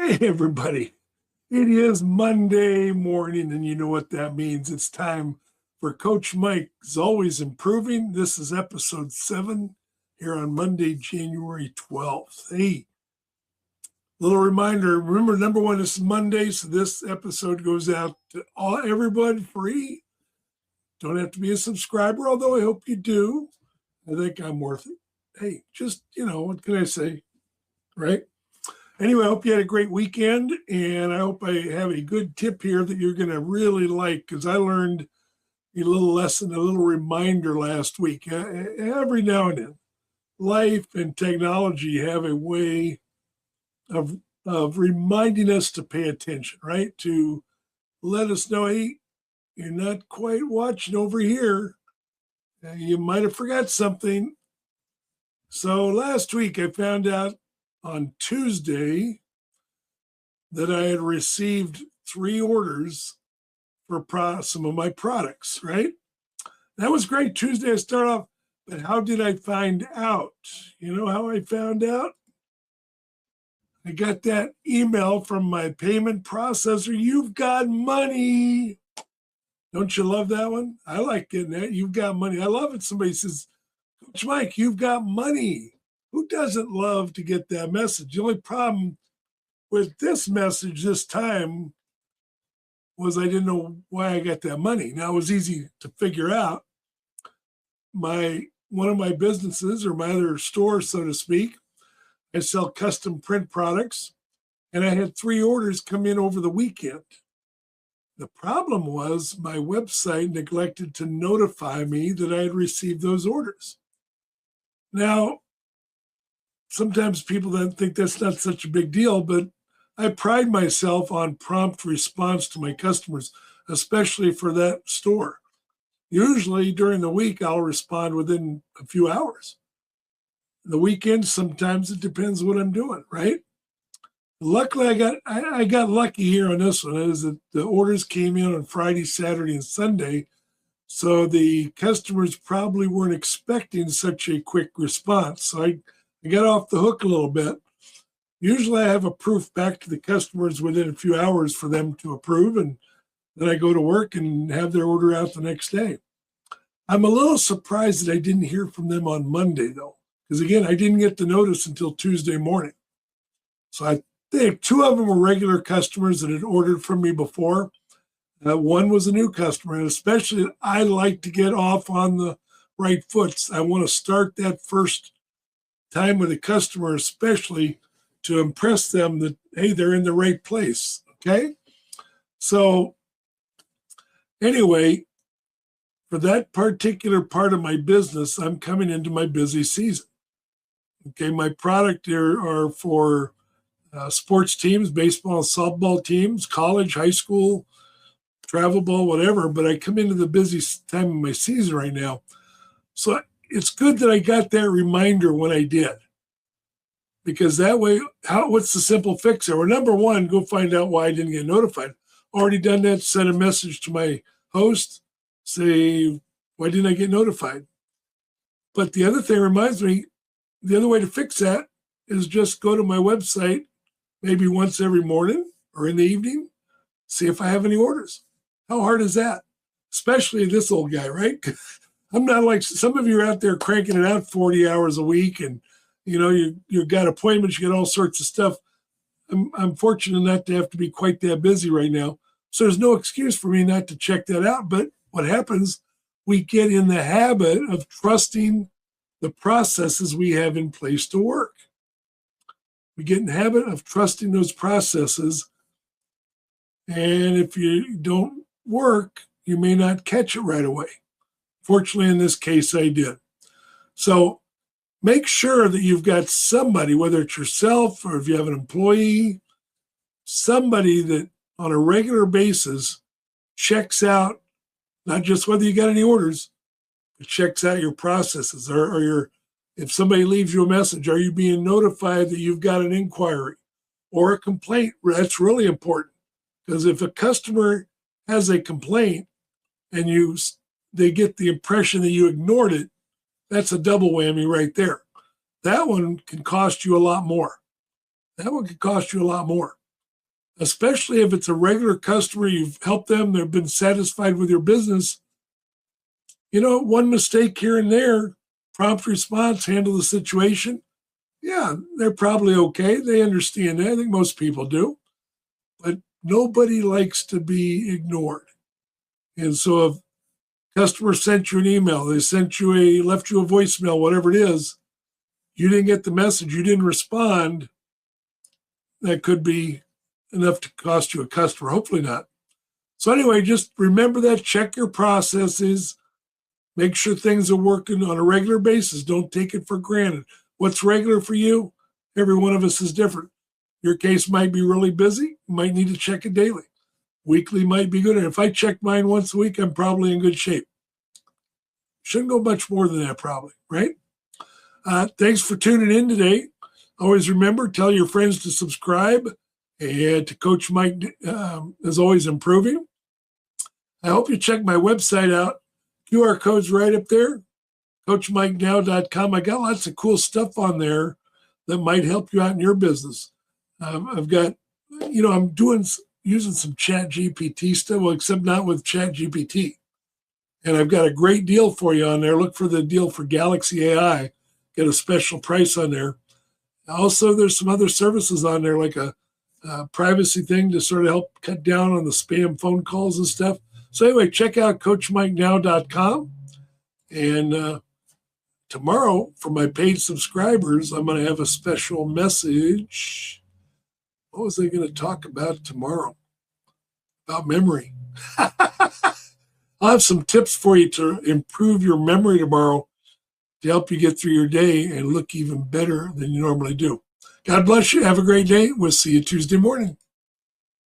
Hey, everybody. It is Monday morning, and you know what that means. It's time for Coach Mike is Always Improving. This is episode 7 here on Monday, January 12th. Hey, little reminder remember, number one, this is Monday, so this episode goes out to everyone free. Don't have to be a subscriber, although I hope you do. I think I'm worth it. Hey, just, what can I say? Right? Anyway, I hope you had a great weekend, and I hope I have a good tip here that you're going to really like, because I learned a little lesson, a little reminder last week. Every now and then, life and technology have a way of reminding us to pay attention, right? To let us know, hey, you're not quite watching over here. You might have forgot something. So last week, I found out on Tuesday that I had received 3 orders for some of my products, right? That was great. Tuesday I start off, but how did I find out? You know how I found out? I got that email from my payment processor. You've got money. Don't you love that one? I like getting that. You've got money. I love it. Somebody says, Coach Mike, you've got money. Who doesn't love to get that message? The only problem with this message this time was I didn't know why I got that money. Now, it was easy to figure out. One of my businesses, or my other store, so to speak, I sell custom print products, and I had 3 orders come in over the weekend. The problem was my website neglected to notify me that I had received those orders. Now, sometimes people don't think that's not such a big deal, but I pride myself on prompt response to my customers, especially for that store. Usually during the week, I'll respond within a few hours. The weekend, sometimes it depends what I'm doing, right? Luckily, I got lucky here on this one. Is that the orders came in on Friday, Saturday, and Sunday, so the customers probably weren't expecting such a quick response. So I got off the hook a little bit. Usually I have a proof back to the customers within a few hours for them to approve, and then I go to work and have their order out the next day. I'm a little surprised that I didn't hear from them on Monday, though, because again, I didn't get the notice until Tuesday morning. So I think 2 of them were regular customers that had ordered from me before. One was a new customer, and especially I like to get off on the right foot. I want to start that first time with a customer, especially to impress them that, hey, they're in the right place. Okay. So anyway, for that particular part of my business, I'm coming into my busy season. Okay. My product here are for sports teams, baseball and softball teams, college, high school, travel ball, whatever. But I come into the busy time of my season right now. So it's good that I got that reminder when I did. Because that way, what's the simple fix there? Well, number one, go find out why I didn't get notified. Already done that, send a message to my host, say, why didn't I get notified? But the other thing reminds me, the other way to fix that is just go to my website maybe once every morning or in the evening, see if I have any orders. How hard is that? Especially this old guy, right? I'm not like some of you are out there cranking it out 40 hours a week, and you've got appointments, you got all sorts of stuff. I'm fortunate not to have to be quite that busy right now. So there's no excuse for me not to check that out. But what happens, we get in the habit of trusting the processes we have in place to work. We get in the habit of trusting those processes. And if you don't work, you may not catch it right away. Fortunately, in this case, I did. So make sure that you've got somebody, whether it's yourself or if you have an employee, somebody that on a regular basis checks out not just whether you got any orders, but checks out your processes or if somebody leaves you a message, are you being notified that you've got an inquiry or a complaint? That's really important, because if a customer has a complaint and they get the impression that you ignored it, that's a double whammy right there. That one can cost you a lot more. That one could cost you a lot more. especially if it's a regular customer, you've helped them, they've been satisfied with your business. One mistake here and there, prompt response, handle the situation. Yeah, they're probably okay. They understand that. I think most people do. But nobody likes to be ignored. And so if customer sent you an email, left you a voicemail, whatever it is, you didn't get the message, you didn't respond, that could be enough to cost you a customer. Hopefully not. So anyway, just remember that, check your processes, make sure things are working on a regular basis. Don't take it for granted. What's regular for you? Every one of us is different. Your case might be really busy. You might need to check it daily. Weekly might be good. And if I check mine once a week, I'm probably in good shape. Shouldn't go much more than that, probably, right? Thanks for tuning in today. Always remember, tell your friends to subscribe and to Coach Mike, as always, improving. I hope you check my website out. QR code's right up there, CoachMikeNow.com. I got lots of cool stuff on there that might help you out in your business. I've got, I'm using some ChatGPT stuff, well, except not with ChatGPT. And I've got a great deal for you on there. Look for the deal for Galaxy AI. Get a special price on there. Also, there's some other services on there, like a privacy thing to sort of help cut down on the spam phone calls and stuff. So anyway, check out CoachMikeNow.com. And tomorrow, for my paid subscribers, I'm going to have a special message. What was I going to talk about tomorrow? About memory. I'll have some tips for you to improve your memory tomorrow to help you get through your day and look even better than you normally do. God bless you. Have a great day. We'll see you Tuesday morning.